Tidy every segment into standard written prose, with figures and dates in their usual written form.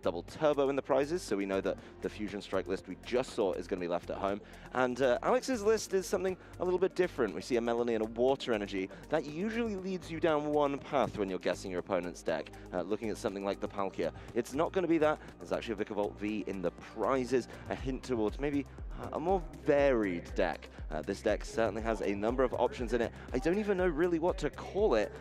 double turbo in the prizes, so we know that the Fusion Strike list we just saw is going to be left at home. And Alex's list is something a little bit different. We see a Melanie and a Water Energy. That usually leads you down one path when you're guessing your opponent's deck, looking at something like the Palkia. It's not going to be that. There's actually a Vikavolt V in the prizes, a hint towards maybe a more varied deck. This deck certainly has a number of options in it. I don't even know really what to call it.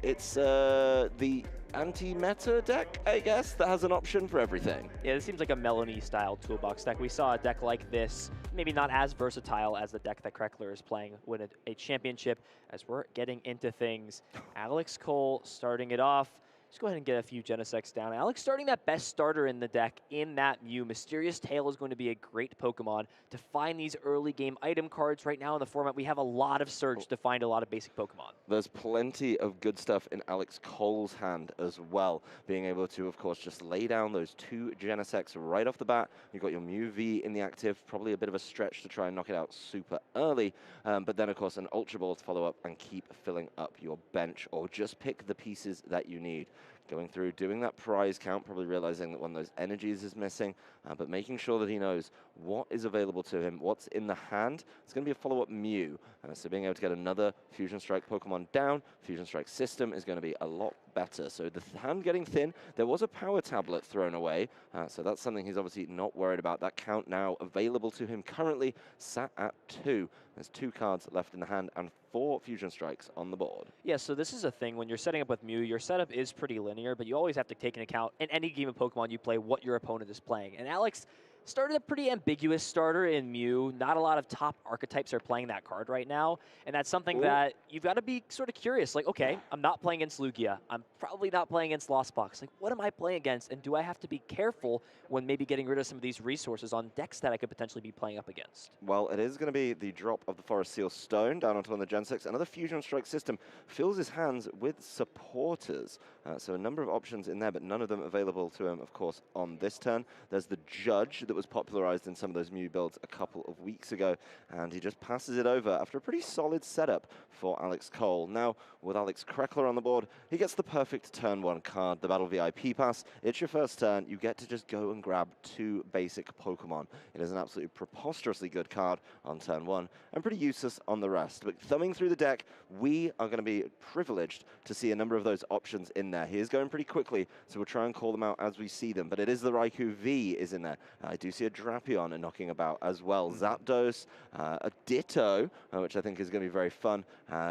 It's the anti-meta deck, I guess, that has an option for everything. Yeah, this seems like a Melanie-style toolbox deck. We saw a deck like this, maybe not as versatile as the deck that Krekeler is playing, win a championship. As we're getting into things, Alex Cole starting it off. Let's go ahead and get a few Genesects down. Alex starting that best starter in the deck in that Mew. Mysterious Tail is going to be a great Pokemon to find these early game item cards. Right now in the format, we have a lot of Surge to find a lot of basic Pokemon. There's plenty of good stuff in Alex Cole's hand as well. Being able to, of course, just lay down those two Genesects right off the bat. You've got your Mew V in the active, probably a bit of a stretch to try and knock it out super early. But then, of course, an Ultra Ball to follow up and keep filling up your bench, or just pick the pieces that you need. Going through, doing that prize count, probably realizing that one of those energies is missing, but making sure that he knows what is available to him, what's in the hand. It's going to be a follow-up Mew, so being able to get another Fusion Strike Pokemon down, Fusion Strike system is going to be a lot better. So the hand getting thin, there was a power tablet thrown away, so that's something he's obviously not worried about. That count now available to him currently sat at 2. There's 2 cards left in the hand and 4 Fusion Strikes on the board. Yeah, so this is a thing. When you're setting up with Mew, your setup is pretty linear, but you always have to take into account in any game of Pokemon you play what your opponent is playing. And Alex started a pretty ambiguous starter in Mew. Not a lot of top archetypes are playing that card right now, and that's something that you've got to be sort of curious. Like, okay, I'm not playing against Lugia. I'm probably not playing against Lost Box. Like, what am I playing against, and do I have to be careful when maybe getting rid of some of these resources on decks that I could potentially be playing up against? Well, it is going to be the drop of the Forest Seal Stone down onto one of the Gen 6. Another Fusion Strike system fills his hands with supporters. So a number of options in there, but none of them available to him, of course, on this turn. There's the Judge that was popularized in some of those Mew builds a couple of weeks ago, and he just passes it over after a pretty solid setup for Alex Cole. Now, with Alex Krekeler on the board, he gets the perfect turn 1 card, the Battle VIP Pass. It's your first turn. You get to just go and grab 2 basic Pokemon. It is an absolutely preposterously good card on turn 1 and pretty useless on the rest. But thumbing through the deck, we are going to be privileged to see a number of those options in there. He is going pretty quickly, so we'll try and call them out as we see them. But it is the Raikou V is in there. I do see a Drapion knocking about as well. Zapdos, a Ditto, which I think is going to be very fun.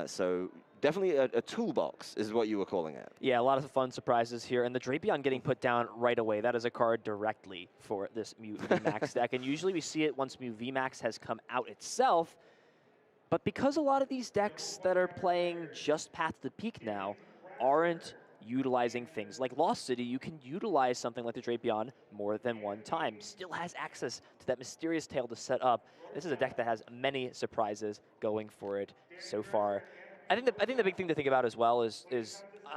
So definitely a toolbox is what you were calling it. Yeah, a lot of fun surprises here. And the Drapion getting put down right away. That is a card directly for this Mew VMAX deck. And usually we see it once Mew VMAX has come out itself. But because a lot of these decks that are playing just Path to the Peak now aren't utilizing things like Lost City, you can utilize something like the Drapion more than one time. Still has access to that Mysterious Tail to set up. This is a deck that has many surprises going for it so far. I think the big thing to think about as well is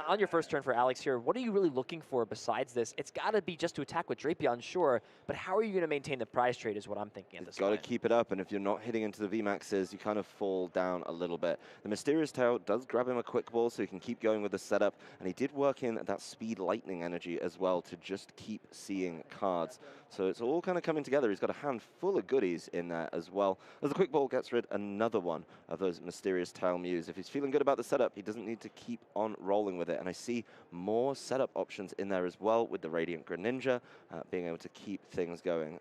on your first turn for Alex here, what are you really looking for besides this? It's got to be just to attack with Drapion, sure, but how are you going to maintain the prize trade is what I'm thinking at this point. Got to keep it up, and if you're not hitting into the VMAXs, you kind of fall down a little bit. The Mysterious Tail does grab him a quick ball, so he can keep going with the setup, and he did work in that Speed Lightning energy as well to just keep seeing cards. So it's all kind of coming together. He's got a hand full of goodies in there as well. As the quick ball gets rid another one of those Mysterious Tail Mews. If he's feeling good about the setup, he doesn't need to keep on rolling with it. And I see more setup options in there as well with the Radiant Greninja, being able to keep things going.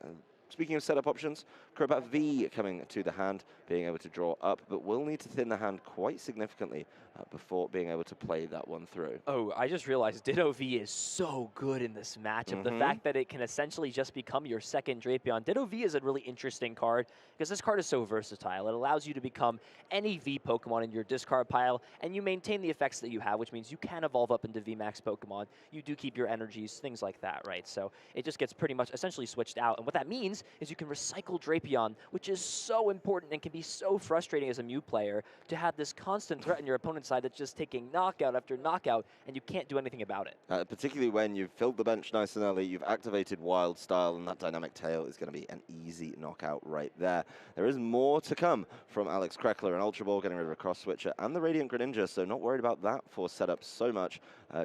Speaking of setup options, Crobat V coming to the hand, being able to draw up, but will need to thin the hand quite significantly before being able to play that one through. Oh, I just realized Ditto V is so good in this matchup. The fact that it can essentially just become your second Drapion. Ditto V is a really interesting card because this card is so versatile. It allows you to become any V Pokemon in your discard pile, and you maintain the effects that you have, which means you can evolve up into VMAX Pokemon. You do keep your energies, things like that, right? So it just gets pretty much essentially switched out. And what that means is you can recycle Drapion, which is so important and can be so frustrating as a Mew player to have this constant threat in your opponent's side that's just taking knockout after knockout, and you can't do anything about it. Particularly when you've filled the bench nice and early, you've activated Wild Style, and that Dynamic Tail is going to be an easy knockout right there. There is more to come from Alex Krekeler, an Ultra Ball getting rid of a Cross Switcher, and the Radiant Greninja, so not worried about that for setup so much.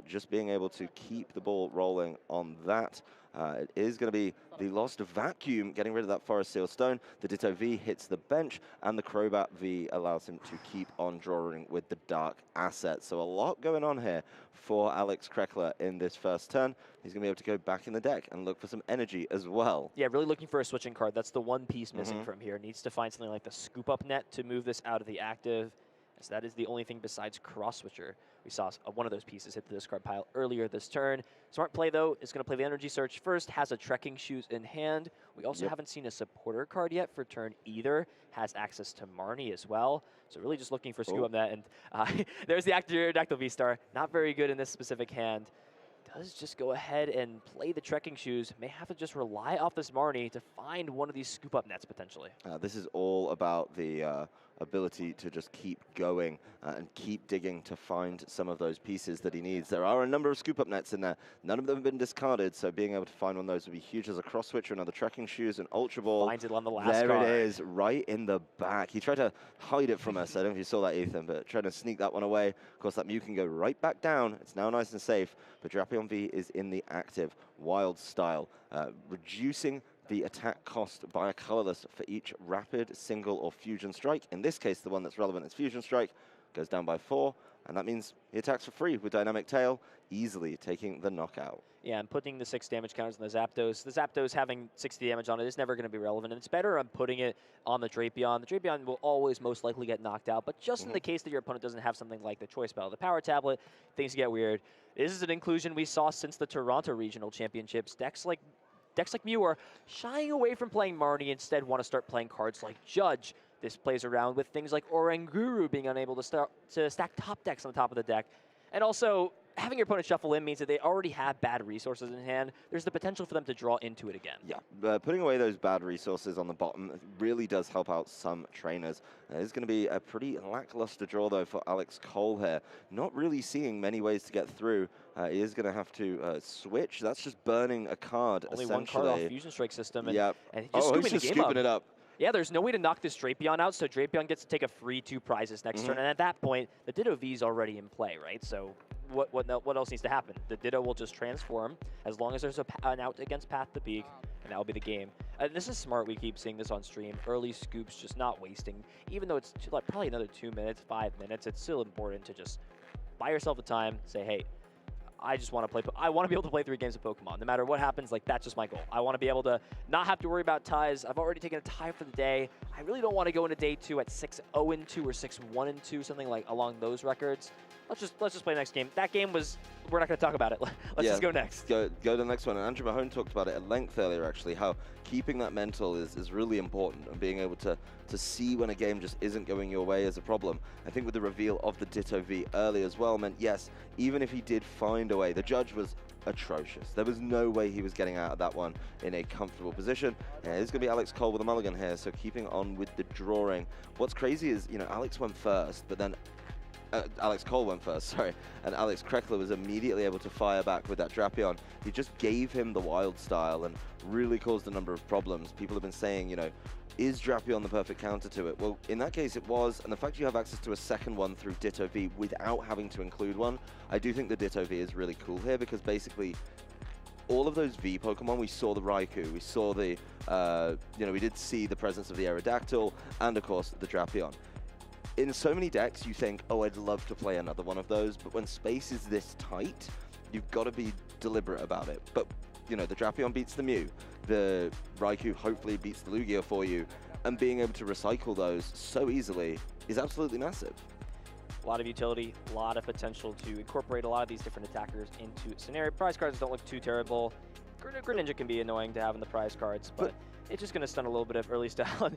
just being able to keep the ball rolling on that. It is going to be the Lost Vacuum getting rid of that Forest Seal Stone. The Ditto V hits the bench, and the Crobat V allows him to keep on drawing with the Dark Asset. So a lot going on here for Alex Krekeler in this first turn. He's going to be able to go back in the deck and look for some energy as well. Yeah, really looking for a switching card. That's the one piece missing from here. Needs to find something like the Scoop Up Net to move this out of the active, as that is the only thing besides Cross Switcher. We saw one of those pieces hit the discard pile earlier this turn. Smart play, though, is going to play the Energy Search first, has a Trekking Shoes in hand. We also haven't seen a supporter card yet for turn either. Has access to Marnie as well. So really just looking for Scoop Up Net. And there's the Aerodactyl V-Star. Not very good in this specific hand. Does just go ahead and play the Trekking Shoes. May have to just rely off this Marnie to find one of these scoop-up nets, potentially. This is all about the ability to just keep going and keep digging to find some of those pieces that he needs. There are a number of scoop-up nets in there. None of them have been discarded, so being able to find one of those would be huge. As a Cross Switcher, another Trekking Shoes, an Ultra Ball. Finds it on the last there card. It is, right in the back. He tried to hide it from us. I don't know if you saw that, Ethan, but trying to sneak that one away. Of course, that Mew can go right back down. It's now nice and safe, but Drapion V is in the active Wild Style, reducing the attack cost by a colorless for each rapid, single, or fusion strike. In this case, the one that's relevant is Fusion Strike, goes down by 4, and that means he attacks for free with Dynamic Tail, easily taking the knockout. Yeah, and putting the 6 damage counters on the Zapdos. The Zapdos having 60 damage on it is never going to be relevant, and it's better on putting it on the Drapion. The Drapion will always most likely get knocked out, but just in the case that your opponent doesn't have something like the Choice Bell, the Power Tablet, things get weird. This is an inclusion we saw since the Toronto Regional Championships. Decks like Mew are shying away from playing Marnie, instead want to start playing cards like Judge. This plays around with things like Oranguru being unable to stack top decks on the top of the deck. And also, having your opponent shuffle in means that they already have bad resources in hand. There's the potential for them to draw into it again. Yeah, putting away those bad resources on the bottom really does help out some trainers. It's going to be a pretty lackluster draw, though, for Alex Cole here. Not really seeing many ways to get through. He is going to have to switch. That's just burning a card, Only essentially. one card off Fusion Strike system. And, yeah. and he's just scooping it up. Yeah, there's no way to knock this Drapion out, so Drapion gets to take a free 2 prizes next turn. And at that point, the Ditto V is already in play, right? So what else needs to happen? The Ditto will just transform as long as there's an out against Path to Peak, and that'll be the game. This is smart. We keep seeing this on stream. Early scoops, just not wasting. Even though it's like probably another 2 minutes, 5 minutes, it's still important to just buy yourself the time, say, hey, I just want to play. I want to be able to play 3 games of Pokemon. No matter what happens, like that's just my goal. I want to be able to not have to worry about ties. I've already taken a tie for the day. I really don't want to go into day 2 at 6-0-2 or 6-1-2, something like along those records. Let's just play the next game. That game was, we're not going to talk about it. Let's just go next. Go to the next one. And Andrew Mahone talked about it at length earlier, actually, how keeping that mental is really important, and being able to see when a game just isn't going your way is a problem. I think with the reveal of the Ditto V early as well meant, yes, even if he did find a way, the Judge was atrocious. There was no way he was getting out of that one in a comfortable position. Yeah, it's going to be Alex Cole with a mulligan here, so keeping on with the drawing. What's crazy is, Alex went first, but then Alex Cole went first, sorry, and Alex Krekeler was immediately able to fire back with that Drapion. He just gave him the Wild Style and really caused a number of problems. People have been saying, is Drapion the perfect counter to it? Well, in that case it was, and the fact you have access to a second one through Ditto V without having to include one, I do think the Ditto V is really cool here, because basically all of those V Pokemon, we saw the Raikou, we saw the, we did see the presence of the Aerodactyl, and of course the Drapion. In so many decks, you think, oh, I'd love to play another one of those, but when space is this tight, you've got to be deliberate about it. But, the Drapion beats the Mew, the Raikou hopefully beats the Lugia for you, and being able to recycle those so easily is absolutely massive. A lot of utility, a lot of potential to incorporate a lot of these different attackers into scenario. Prize cards don't look too terrible. Greninja can be annoying to have in the prize cards, but it's just going to stun a little bit of early style.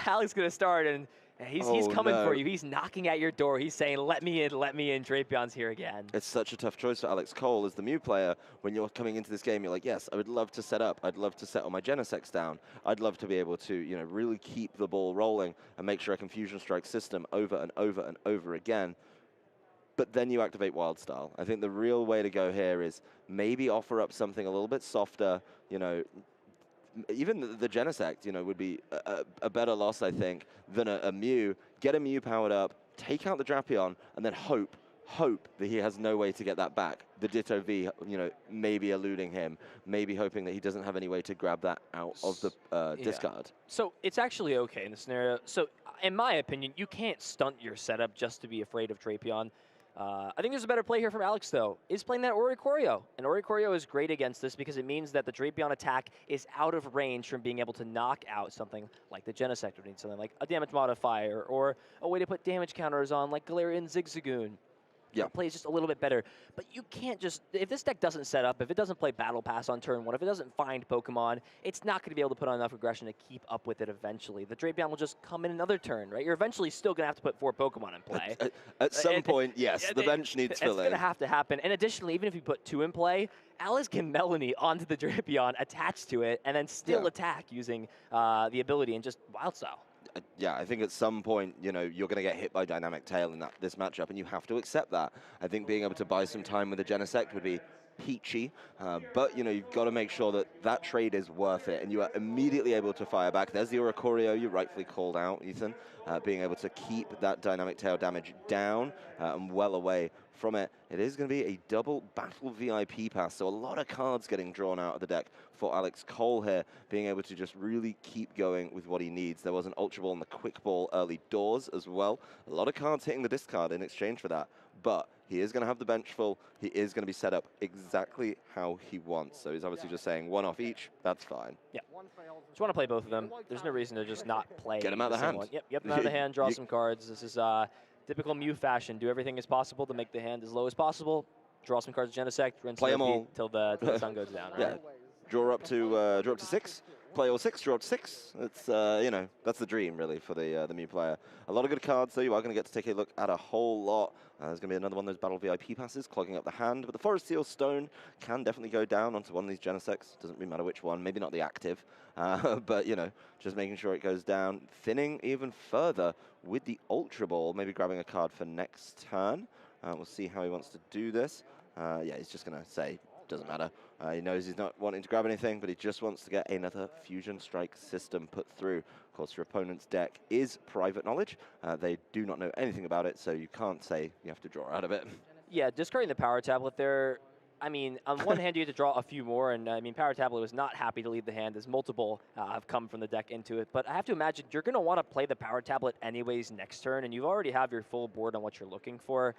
Alex going to start, and he's coming for you. He's knocking at your door. He's saying, let me in, Drapion's here again. It's such a tough choice for Alex Cole as the Mew player. When you're coming into this game, you're like, yes, I would love to set up. I'd love to set all my Genesects down. I'd love to be able to, really keep the ball rolling and make sure I can Fusion Strike system over and over and over again. But then you activate Wild Style. I think the real way to go here is maybe offer up something a little bit softer, even the Genesect, would be a better loss, I think, than a Mew. Get a Mew powered up, take out the Drapion, and then hope hope that he has no way to get that back. The Ditto V, you know, maybe eluding him, maybe hoping that he doesn't have any way to grab that out of the discard. So it's actually okay in the scenario. So in my opinion, you can't stunt your setup just to be afraid of Drapion. I think there's a better play here from Alex, though, is playing that Oricorio. And Oricorio is great against this because it means that the Drapion attack is out of range from being able to knock out something like the Genesect, or something like a damage modifier, or a way to put damage counters on like Galarian Zigzagoon. Yeah, plays just a little bit better. But you can't just, if this deck doesn't set up, if it doesn't play Battle Pass on turn 1, if it doesn't find Pokemon, it's not going to be able to put on enough aggression to keep up with it eventually. The Drapion will just come in another turn, right? You're eventually still going to have to put 4 Pokemon in play. At some point, yes, the bench needs filling. It's going to have to happen. And additionally, even if you put 2 in play, Alex can Melanie onto the Drapion, attach to it, and then still attack using the ability and just Wild Style. Yeah, I think at some point, you know, you're going to get hit by Dynamic Tail in this matchup, and you have to accept that. I think being able to buy some time with the Genesect would be peachy, but, you know, you've got to make sure that that trade is worth it, and you are immediately able to fire back. There's the Oricorio you rightfully called out, Ethan, being able to keep that Dynamic Tail damage down and well away from it. It is going to be a double battle VIP pass, so a lot of cards getting drawn out of the deck for Alex Cole here, being able to just really keep going with what he needs. There was an Ultra Ball and the Quick Ball early doors as well. A lot of cards hitting the discard in exchange for that, but he is going to have the bench full. He is going to be set up exactly how he wants. So he's obviously just saying 1 off each. That's fine. Yeah. Just want to play both of them. There's no reason to just not play. Get him out of the hand. Yep, get him out of the hand, draw some cards. This is typical Mew fashion. Do everything as possible to make the hand as low as possible. Draw some cards of Genesect, rinse play them all till the sun goes down. Right? Yeah. Draw up to 6. Play all 6, draw up to 6. It's you know, that's the dream really for the Mew player. A lot of good cards, though. You are going to get to take a look at a whole lot. There's going to be another one of those Battle VIP passes clogging up the hand, but the Forest Seal Stone can definitely go down onto one of these Genesects. Doesn't really matter which one. Maybe not the active, but you know, just making sure it goes down, thinning even further with the Ultra Ball. Maybe grabbing a card for next turn. We'll see how he wants to do this. Yeah, he's just going to say. Doesn't matter. He knows he's not wanting to grab anything, but he just wants to get another Fusion Strike system put through. Of course, your opponent's deck is private knowledge. They do not know anything about it, so you can't say you have to draw out of it. Yeah, discarding the Power Tablet there, I mean, on one hand, you have to draw a few more, and I mean, Power Tablet was not happy to leave the hand as multiple have come from the deck into it. But I have to imagine you're going to want to play the Power Tablet anyways next turn, and you already have your full board on what you're looking for.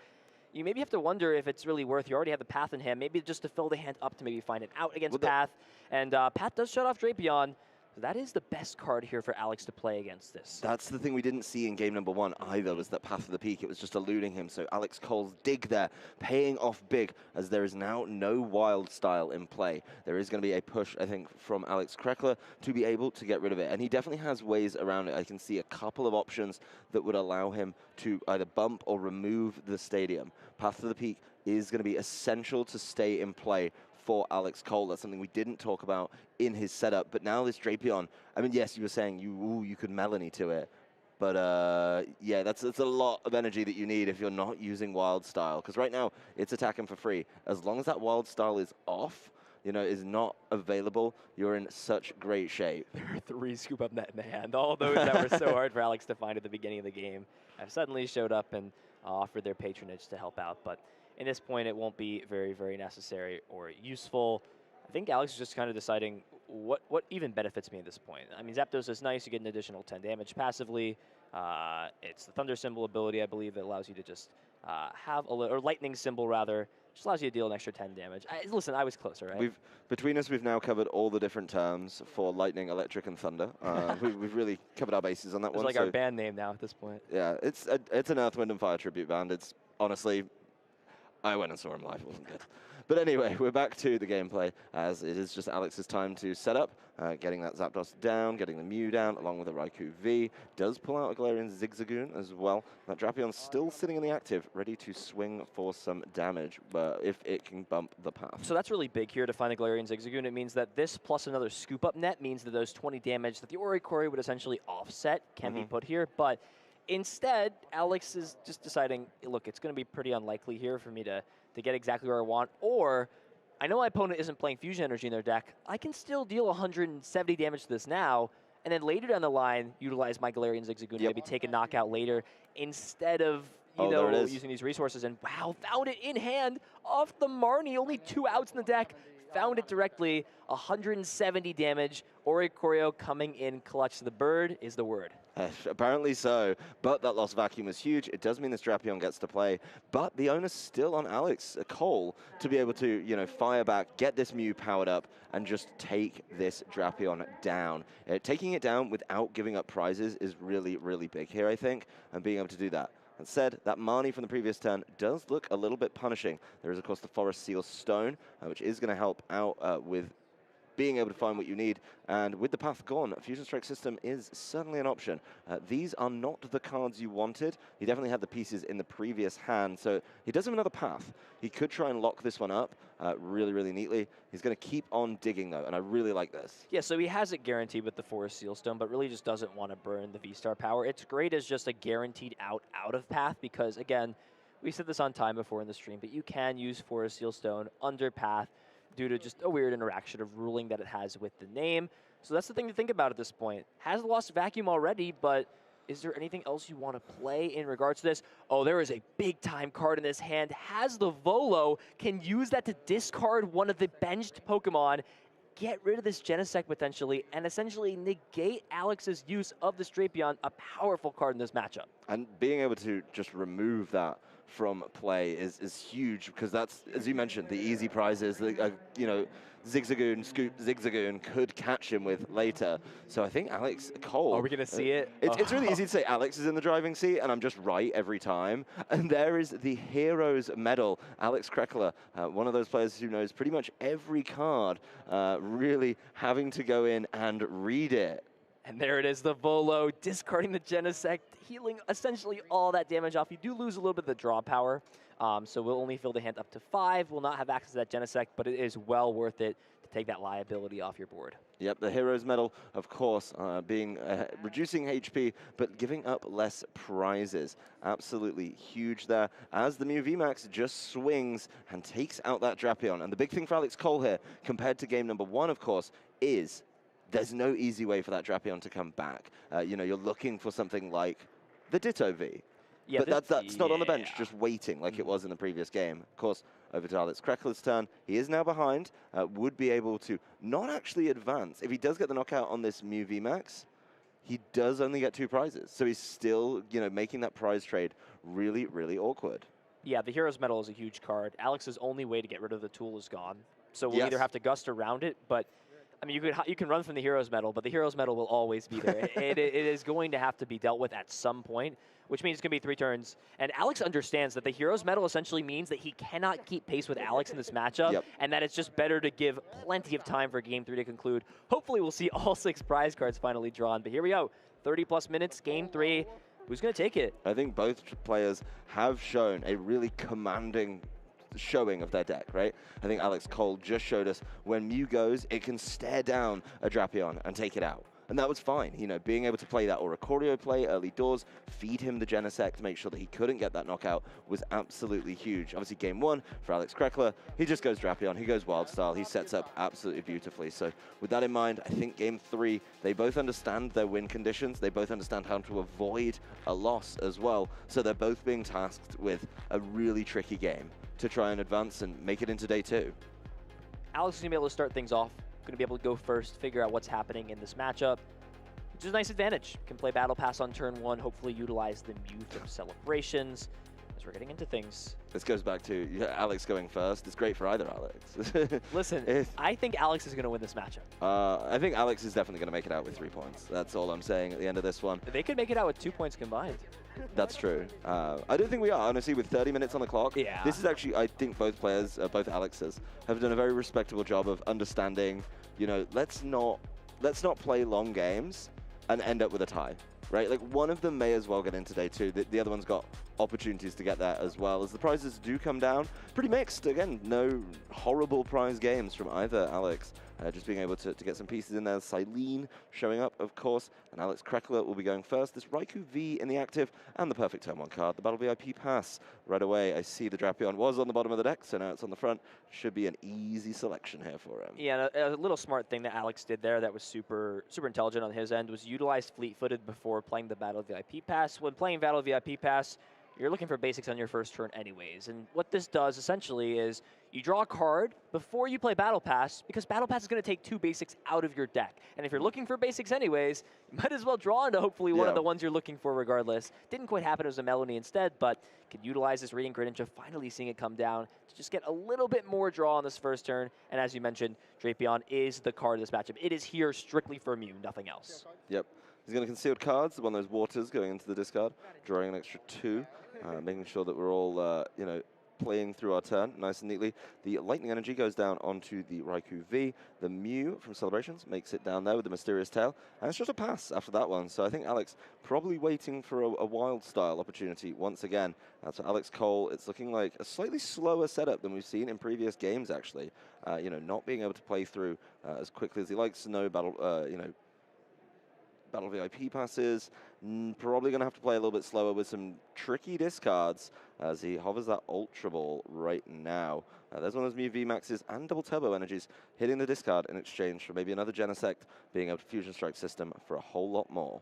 You maybe have to wonder if it's really worth. You already have the Path in hand, maybe just to fill the hand up to maybe find an out against Path. And Path does shut off Drapion. So that is the best card here for Alex to play against this. That's the thing we didn't see in game number 1 either, was that Path of the Peak. It was just eluding him. So Alex Cole's dig there, paying off big, as there is now no Wild Style in play. There is going to be a push, I think, from Alex Krekeler to be able to get rid of it. And he definitely has ways around it. I can see a couple of options that would allow him to either bump or remove the stadium. Path of the Peak is going to be essential to stay in play for Alex Cole. That's something we didn't talk about in his setup. But now this Drapion, I mean, yes, you were saying you could Melanie to it. But yeah, that's a lot of energy that you need if you're not using Wild Style. Because right now, it's attacking for free. As long as that Wild Style is off, you know, is not available, you're in such great shape. There are 3 Scoop Up Net in the hand. All those that were so hard for Alex to find at the beginning of the game have suddenly showed up and offered their patronage to help out. But in this point, it won't be very, very necessary or useful. I think Alex is just kind of deciding what even benefits me at this point. I mean, Zapdos is nice. You get an additional 10 damage passively. It's the Thunder Symbol ability, I believe, that allows you to just have a little, or Lightning Symbol, rather, just allows you to deal an extra 10 damage. Listen, I was closer, right? Between us, we've now covered all the different terms for Lightning, Electric, and Thunder. We've really covered our bases on that one. It's like our band name now at this point. Yeah, it's an Earth, Wind, and Fire tribute band. It's honestly, I went and saw him live. It wasn't good. But anyway, we're back to the gameplay, as it is just Alex's time to set up, getting that Zapdos down, getting the Mew down, along with the Raikou V. Does pull out a Galarian Zigzagoon as well. That Drapion's still sitting in the active, ready to swing for some damage, if it can bump the path. So that's really big here to find the Galarian Zigzagoon. It means that this plus another Scoop Up Net means that those 20 damage that the Oricorio would essentially offset can be put here, but instead, Alex is just deciding, look, it's going to be pretty unlikely here for me to get exactly where I want, or I know my opponent isn't playing Fusion Energy in their deck. I can still deal 170 damage to this now, and then later down the line, utilize my Galarian Zigzagoon, maybe take a knockout later, instead of, you there it know, is. using these resources. And wow, found it in hand off the Marnie. Only 2 outs in the deck. Found it directly. 170 damage. Oricorio coming in clutch. The bird is the word. Apparently so, but that lost vacuum was huge. It does mean this Drapion gets to play, but the onus still on Alex Cole to be able to, you know, fire back, get this Mew powered up, and just take this Drapion down. Taking it down without giving up prizes is really, really big here, I think, and being able to do that. That said, that Marnie from the previous turn does look a little bit punishing. There is, of course, the Forest Seal Stone, which is going to help out with being able to find what you need. And with the path gone, Fusion Strike system is certainly an option. These are not the cards you wanted. He definitely had the pieces in the previous hand, so he does have another path. He could try and lock this one up really, really neatly. He's going to keep on digging, though, and I really like this. Yeah, so he has it guaranteed with the Forest Seal Stone, but really just doesn't want to burn the V-Star power. It's great as just a guaranteed out of path because, again, we said this on time before in the stream, but you can use Forest Seal Stone under path due to just a weird interaction of ruling that it has with the name. So that's the thing to think about at this point. Has lost vacuum already, but is there anything else you want to play in regards to this? Oh, there is a big-time card in this hand. Has the Volo, can use that to discard one of the benched Pokemon, get rid of this Genesect potentially, and essentially negate Alex's use of the Drapion, a powerful card in this matchup. And being able to just remove that from play is huge, because that's, as you mentioned, the easy prizes that, you know, Zigzagoon, Scoop Zigzagoon could catch him with later. So I think Alex Cole... Are we going to see it? It's really easy to say Alex is in the driving seat, and I'm just right every time. And there is the Heroes Medal. Alex Krekeler, one of those players who knows pretty much every card, really having to go in and read it. And there it is, the Volo, discarding the Genesect, healing essentially all that damage off. You do lose a little bit of the draw power, so we'll only fill the hand up to 5. We'll not have access to that Genesect, but it is well worth it to take that liability off your board. Yep, the Heroes Medal, of course, being reducing HP, but giving up less prizes. Absolutely huge there, as the Mew VMAX just swings and takes out that Drapion. And the big thing for Alex Cole here, compared to game number 1, of course, is there's no easy way for that Drapion to come back. You know, you're looking for something like the Ditto V. Yeah, but that's not on the bench, just waiting like it was in the previous game. Of course, over to Alex Krekeler's turn. He is now behind, would be able to not actually advance. If he does get the knockout on this Mew VMAX, he does only get 2 prizes. So he's still, you know, making that prize trade really, really awkward. Yeah, the Heroes Medal is a huge card. Alex's only way to get rid of the tool is gone. So we'll either have to gust around it, but I mean, you can run from the Heroes Medal, but the Heroes Medal will always be there. it is going to have to be dealt with at some point, which means it's going to be 3 turns. And Alex understands that the Heroes Medal essentially means that he cannot keep pace with Alex in this matchup, and that it's just better to give plenty of time for Game 3 to conclude. Hopefully we'll see all 6 prize cards finally drawn, but here we go. 30-plus minutes, Game 3. Who's going to take it? I think both players have shown a really commanding showing of their deck, right? I think Alex Cole just showed us when Mew goes, it can stare down a Drapion and take it out. And that was fine. You know, being able to play that Oricorio play early doors, feed him the Genesect to make sure that he couldn't get that knockout was absolutely huge. Obviously, game 1 for Alex Krekeler, he just goes Drapion, he goes Wild Style, he sets up absolutely beautifully. So with that in mind, I think game 3, they both understand their win conditions. They both understand how to avoid a loss as well. So they're both being tasked with a really tricky game to try and advance and make it into day 2. Alex is going to be able to start things off. Going to be able to go first, figure out what's happening in this matchup, which is a nice advantage. Can play Battle Pass on turn 1, hopefully utilize the Mew from Celebrations as we're getting into things. This goes back to Alex going first. It's great for either Alex. Listen, I think Alex is going to win this matchup. I think Alex is definitely going to make it out with 3 points. That's all I'm saying at the end of this one. They could make it out with 2 points combined. That's true. I don't think we are, honestly, with 30 minutes on the clock. Yeah. This is actually, I think both players, both Alexes, have done a very respectable job of understanding, you know, let's not play long games and end up with a tie, right? Like, one of them may as well get into day 2. The other one's got opportunities to get there as well, as the prizes do come down. Pretty mixed. Again, no horrible prize games from either Alex. Just being able to get some pieces in there. Silene showing up, of course, and Alex Krekeler will be going first. This Raikou V in the active, and the perfect turn 1 card, the Battle VIP Pass. Right away, I see the Drapion was on the bottom of the deck, so now it's on the front. Should be an easy selection here for him. Yeah, a little smart thing that Alex did there that was super intelligent on his end was utilize fleet-footed before playing the Battle VIP Pass. When playing Battle VIP Pass, you're looking for basics on your first turn anyways. And what this does essentially is you draw a card before you play Battle Pass, because Battle Pass is going to take 2 basics out of your deck. And if you're looking for basics anyways, you might as well draw into hopefully one of the ones you're looking for regardless. Didn't quite happen as a Melanie instead, but could utilize this Radiant Grid into finally seeing it come down to just get a little bit more draw on this first turn. And as you mentioned, Drapion is the card of this matchup. It is here strictly for Mew, nothing else. Yep. He's going to concealed cards, one of those waters going into the discard, drawing an extra 2, making sure that we're all, you know, playing through our turn nice and neatly. The Lightning Energy goes down onto the Raikou V. The Mew from Celebrations makes it down there with the Mysterious Tail. And it's just a pass after that one. So I think Alex probably waiting for a wild style opportunity once again. So Alex Cole, it's looking like a slightly slower setup than we've seen in previous games, actually. You know, not being able to play through as quickly as he likes to know battle, you know, Battle VIP passes, probably going to have to play a little bit slower with some tricky discards as he hovers that Ultra Ball right now. There's one of those Mew VMAXs and double turbo energies hitting the discard in exchange for maybe another Genesect being able to Fusion Strike system for a whole lot more.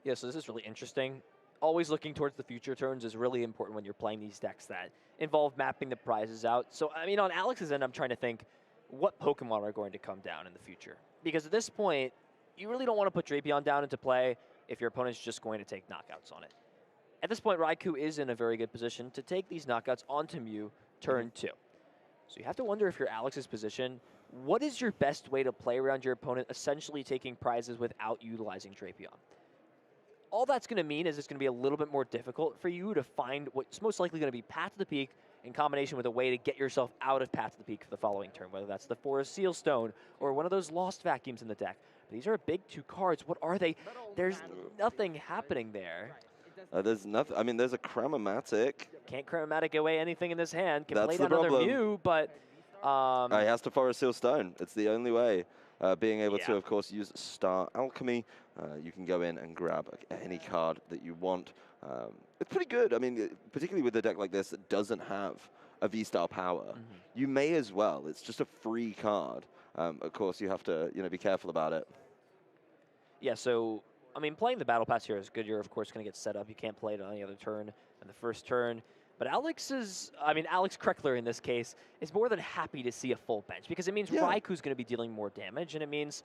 Yeah, so this is really interesting. Always looking towards the future turns is really important when you're playing these decks that involve mapping the prizes out. So, I mean, on Alex's end, I'm trying to think what Pokemon are going to come down in the future. Because at this point, you really don't want to put Drapion down into play if your opponent's just going to take knockouts on it. At this point, Raikou is in a very good position to take these knockouts onto Mew turn 2. So you have to wonder if you're Alex's position, what is your best way to play around your opponent essentially taking prizes without utilizing Drapion? All that's going to mean is it's going to be a little bit more difficult for you to find what's most likely going to be Path to the Peak in combination with a way to get yourself out of Path to the Peak for the following turn, whether that's the Forest Seal Stone or one of those Lost Vacuums in the deck. These are big 2 cards. What are they? There's nothing happening there. There's nothing. I mean, there's a Cramomatic. Can't Cramomatic away anything in this hand. Can That's play the down another problem. Mew, but He has to Forest Seal Stone. It's the only way. Being able to, of course, use Star Alchemy. You can go in and grab any card that you want. It's pretty good. I mean, particularly with a deck like this that doesn't have a V-Star power, you may as well. It's just a free card. Of course, you have to, you know, be careful about it. Yeah, so, I mean, playing the Battle Pass here is good. You're, of course, going to get set up. You can't play it on any other turn in the first turn. But Alex Krekeler in this case, is more than happy to see a full bench because it means Raikou's going to be dealing more damage, and it means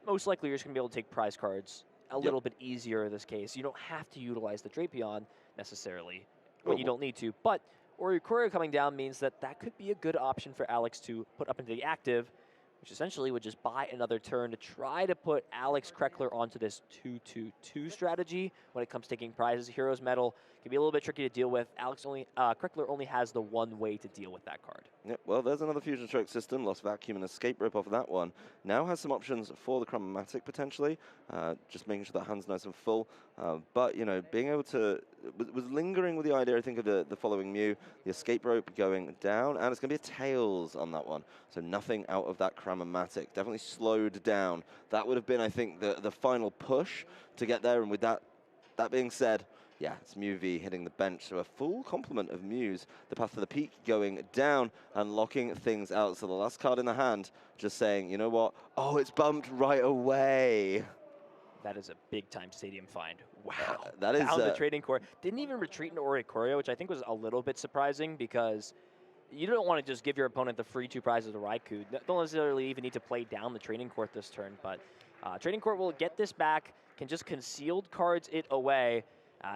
most likely you're just going to be able to take prize cards a little bit easier in this case. You don't have to utilize the Drapion necessarily when you don't need to. But Oricorio coming down means that that could be a good option for Alex to put up into the active, which essentially would just buy another turn to try to put Alex Krekeler onto this 2-2-2 strategy when it comes to taking prizes. Hero's Medal can be a little bit tricky to deal with. Krekeler only has the one way to deal with that card. Yep, well, there's another Fusion Stroke system. Lost Vacuum and Escape Rope off of that one. Now has some options for the Chromatic, potentially. Just making sure that hand's nice and full. But, you know, being able to... was lingering with the idea, I think, of the following Mew. The Escape Rope going down, and it's going to be a Tails on that one. So nothing out of that Chromatic. Definitely slowed down. That would have been, I think, the final push to get there. And with that being said, yeah, it's Mew V hitting the bench, so a full complement of Mews. The Path to the Peak going down and locking things out. So the last card in the hand, just saying, you know what? Oh, it's bumped right away. That is a big-time stadium find. Wow. That is... Found the trading core. Didn't even retreat into Oricorio, which I think was a little bit surprising because you don't want to just give your opponent the free 2 prizes to Raikou. Don't necessarily even need to play down the trading court this turn, but trading court will get this back, can just concealed cards it away.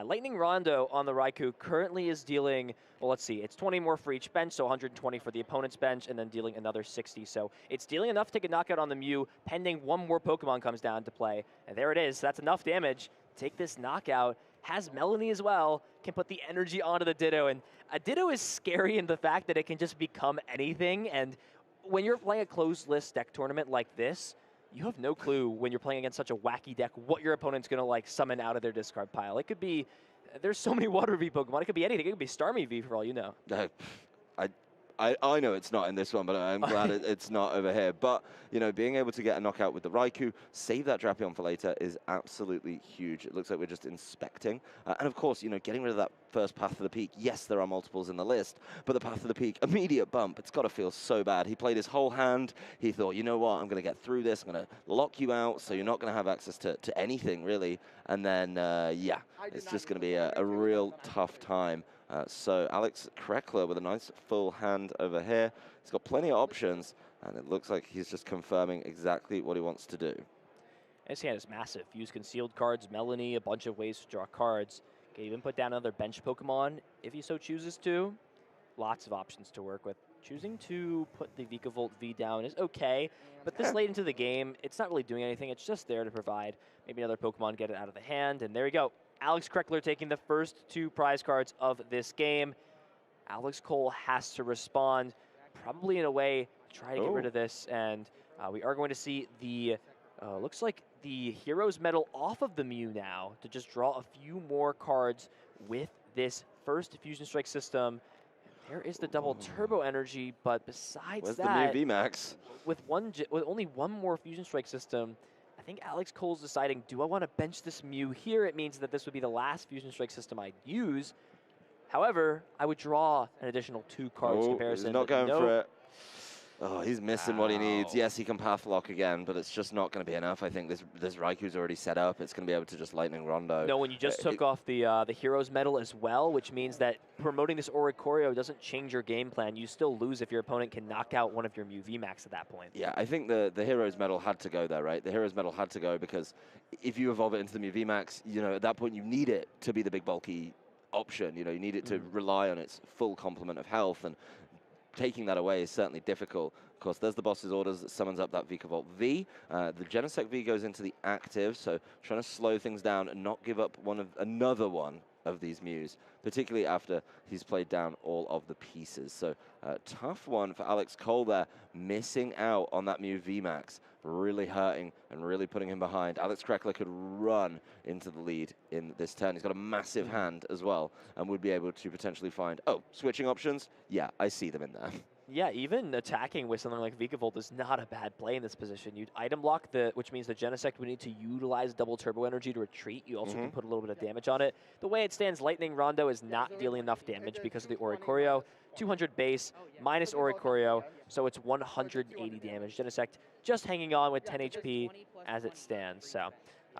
Lightning Rondo on the Raikou currently is dealing, well, let's see, it's 20 more for each bench, so 120 for the opponent's bench, and then dealing another 60. So it's dealing enough to take a knockout on the Mew, pending one more Pokemon comes down to play. And there it is. That's enough damage. Take this knockout. Has Melanie as well, can put the energy onto the Ditto. And a Ditto is scary in the fact that it can just become anything. And when you're playing a closed list deck tournament like this, you have no clue when you're playing against such a wacky deck what your opponent's going to like summon out of their discard pile. It could be, there's so many Water V Pokemon, it could be anything. It could be Starmie V for all you know. I know it's not in this one, but I'm glad it's not over here. But, you know, being able to get a knockout with the Raikou, save that Drapion for later is absolutely huge. It looks like we're just inspecting. And of course, you know, getting rid of that first Path to the Peak. Yes, there are multiples in the list, but the Path to the Peak, immediate bump. It's got to feel so bad. He played his whole hand. He thought, you know what, I'm going to get through this. I'm going to lock you out, so you're not going to have access to anything, really. And then, yeah, it's just going to be a real tough time. So Alex Krekeler with a nice full hand over here. He's got plenty of options, and it looks like he's just confirming exactly what he wants to do. His hand is massive. Use concealed cards, Melanie, a bunch of ways to draw cards. Can even put down another bench Pokemon if he so chooses to. Lots of options to work with. Choosing to put the Vikavolt V down is okay, but this late into the game, it's not really doing anything. It's just there to provide maybe another Pokemon get it out of the hand, and there you go. Alex Krekeler taking the first 2 prize cards of this game. Alex Cole has to respond, probably in a way to try to get rid of this, and we are going to see the, looks like the Hero's Medal off of the Mew now to just draw a few more cards with this first Fusion Strike system. There is the double turbo energy, but besides Where's that, the Mew VMAX? With only one more Fusion Strike system, I think Alex Cole's deciding, do I want to bench this Mew here? It means that this would be the last Fusion Strike system I'd use. However, I would draw an additional 2 cards comparison. He's not going for it. Oh, he's missing what he needs. Yes, he can path lock again, but it's just not going to be enough. I think this Raikou's already set up. It's going to be able to just Lightning Rondo. No, when you just took off the Hero's Medal as well, which means that promoting this Oricorio doesn't change your game plan. You still lose if your opponent can knock out one of your Mew VMAX at that point. Yeah, I think the Hero's Medal had to go there, right? The Hero's Medal had to go because if you evolve it into the Mew VMAX, you know, at that point you need it to be the big bulky option. You know, you need it to rely on its full complement of health, and taking that away is certainly difficult. Of course, there's the boss's orders that summons up that Vikavolt V. The Genesect V goes into the active, so trying to slow things down and not give up another one of these Mews, particularly after he's played down all of the pieces. So tough one for Alex Cole there, missing out on that Mew VMAX, really hurting and really putting him behind. Alex Krekeler could run into the lead in this turn. He's got a massive hand as well and would be able to potentially find, switching options? Yeah, I see them in there. Yeah, even attacking with something like Vikavolt is not a bad play in this position. You'd item block, which means the Genesect would need to utilize double turbo energy to retreat. You also can put a little bit of damage on it. The way it stands, Lightning Rondo is not dealing enough damage because of the Oricorio. 200 base, minus Oricorio, so it's 180 damage. Genesect just hanging on with 10 HP as it stands. So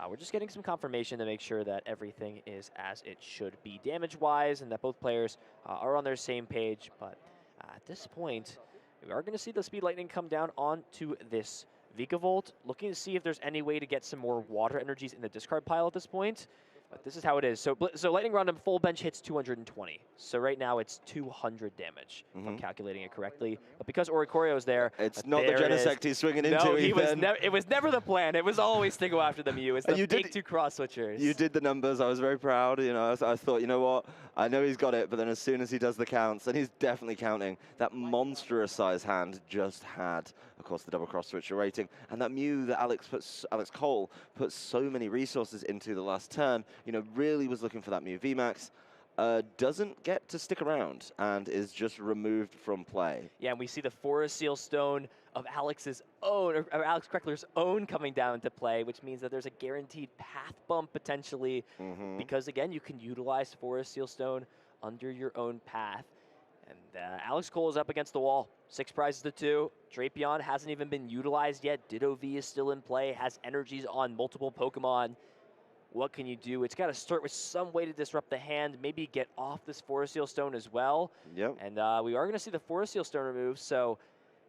we're just getting some confirmation to make sure that everything is as it should be damage-wise and that both players are on their same page. But at this point, we are going to see the Speed Lightning come down onto this Vikavolt, looking to see if there's any way to get some more water energies in the discard pile at this point. But this is how it is. So Lightning Round full bench hits 220. So right now it's 200 damage, if I'm calculating it correctly. But because Oricorio is there, it's not the Genesect he's swinging into. No, it was never the plan. It was always to go after the Mew. It's the big 2 cross switchers. You did the numbers. I was very proud. You know, I thought, you know what? I know he's got it, but then as soon as he does the counts, and he's definitely counting, that monstrous size hand just had, of course, the double cross switcher rating, and that Mew that Alex Cole put so many resources into the last turn, you know, really was looking for that Mew VMAX, doesn't get to stick around and is just removed from play. Yeah, and we see the Forest Seal Stone of Alex's own, or Alex Krekeler's own coming down into play, which means that there's a guaranteed path bump potentially, because again, you can utilize Forest Seal Stone under your own path. And Alex Cole is up against the wall. 6 prizes to 2. Drapion hasn't even been utilized yet. Ditto V is still in play, has energies on multiple Pokemon. What can you do? It's got to start with some way to disrupt the hand, maybe get off this Forest Seal Stone as well. Yep. And we are going to see the Forest Seal Stone removed. So,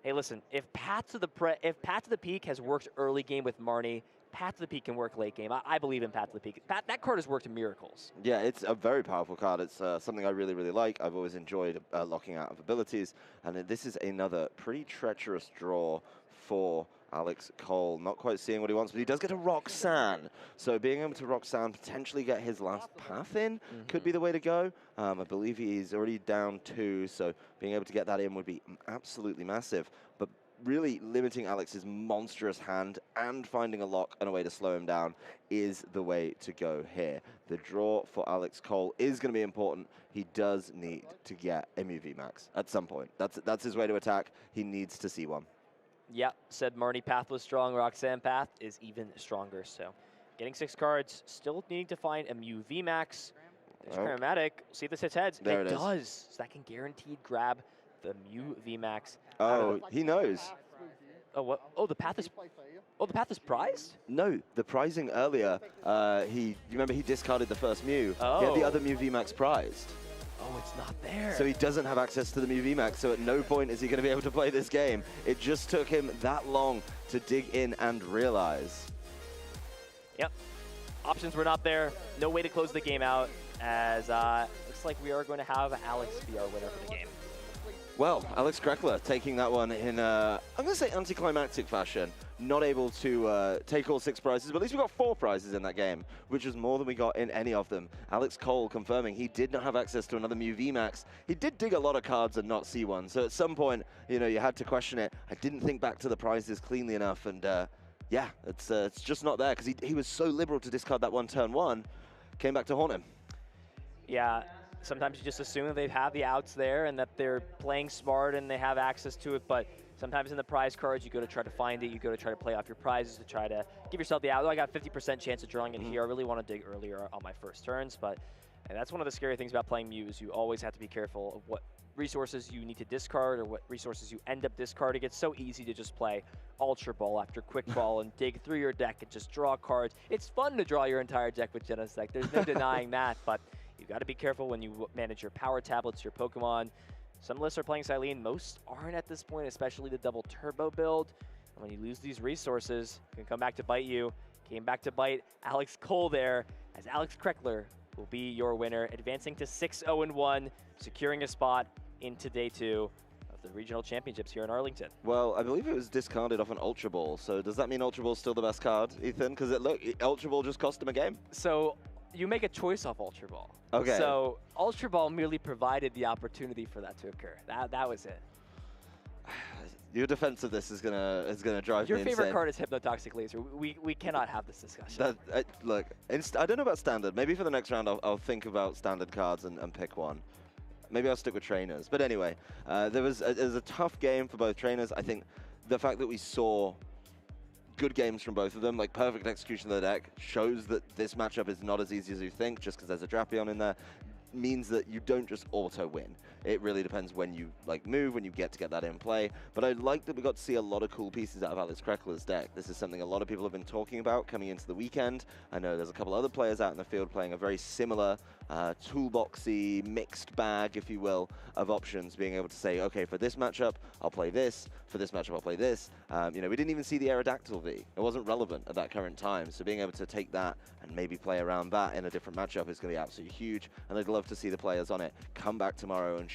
hey, listen, if Path to the Peak has worked early game with Marnie, Path to the Peak can work late game. I believe in Path to the Peak. That card has worked in miracles. Yeah, it's a very powerful card. It's something I really, really like. I've always enjoyed locking out of abilities. And this is another pretty treacherous draw for Alex Cole. Not quite seeing what he wants, but he does get a Roxanne. So being able to Roxanne, potentially get his last path in, could be the way to go. I believe he's already down 2, so being able to get that in would be absolutely massive. But really limiting Alex's monstrous hand and finding a lock and a way to slow him down is the way to go here. The draw for Alex Cole is going to be important. He does need to get a MUV Max at some point. That's his way to attack. He needs to see one. Yep, said Marnie Path was strong. Roxanne Path is even stronger. So getting 6 cards, still needing to find a Mew VMAX. There's Chromatic. See if this hits heads. There it does. So that can guaranteed grab the Mew VMAX. Oh, he knows. Oh, what? Oh, the path is. Oh, the path is prized? No, the prizing earlier. You remember he discarded the first Mew. Oh. He had the other Mew VMAX prized. Oh, it's not there. So he doesn't have access to the Mew VMAX. So at no point is he going to be able to play this game. It just took him that long to dig in and realize. Yep. Options were not there. No way to close the game out. As looks like we are going to have Alex be our winner for the game. Well, Alex Krekeler taking that one in, I'm going to say anticlimactic fashion. Not able to take all 6 prizes, but at least we got 4 prizes in that game, which was more than we got in any of them. Alex Cole confirming he did not have access to another Mew VMAX. He did dig a lot of cards and not see one, so at some point, you know, you had to question it. I didn't think back to the prizes cleanly enough, and yeah, it's just not there, because he was so liberal to discard that one turn 1, came back to haunt him. Yeah. Sometimes you just assume that they have the outs there and that they're playing smart and they have access to it, but sometimes in the prize cards, you go to try to find it, you go to try to play off your prizes to try to give yourself the out. Oh, I got 50% chance of drawing it here. I really want to dig earlier on my first turns, but and that's one of the scary things about playing Mews. You always have to be careful of what resources you need to discard or what resources you end up discarding. It's so easy to just play Ultra Ball after Quick Ball and dig through your deck and just draw cards. It's fun to draw your entire deck with Genesect. There's no denying that, but you've got to be careful when you manage your power tablets, your Pokemon. Some lists are playing Silene. Most aren't at this point, especially the double turbo build. And when you lose these resources, it can come back to bite you. Came back to bite Alex Cole there, as Alex Krekeler will be your winner, advancing to 6-0-1, securing a spot into Day 2 of the Regional Championships here in Arlington. Well, I believe it was discarded off an Ultra Ball, so does that mean Ultra Ball's still the best card, Ethan? Because Ultra Ball just cost him a game. So you make a choice off Ultra Ball. Okay. So Ultra Ball merely provided the opportunity for that to occur. That was it. Your defense of this is gonna drive Your me favorite insane. card is Hypnotoxic Laser. We cannot have this discussion. Look, I don't know about Standard. Maybe for the next round I'll think about Standard cards and pick one. Maybe I'll stick with Trainers. But anyway, it was a tough game for both Trainers. I think the fact that we saw good games from both of them, like perfect execution of the deck, shows that this matchup is not as easy as you think, just because there's a Drapion in there, means that you don't just auto-win. It really depends when you move, when you get that in play. But I like that we got to see a lot of cool pieces out of Alex Krekeler's deck. This is something a lot of people have been talking about coming into the weekend. I know there's a couple other players out in the field playing a very similar toolboxy, mixed bag, if you will, of options, being able to say, okay, for this matchup, I'll play this. For this matchup, I'll play this. You know, we didn't even see the Aerodactyl V. It wasn't relevant at that current time. So being able to take that and maybe play around that in a different matchup is going to be absolutely huge. And I'd love to see the players on it come back tomorrow and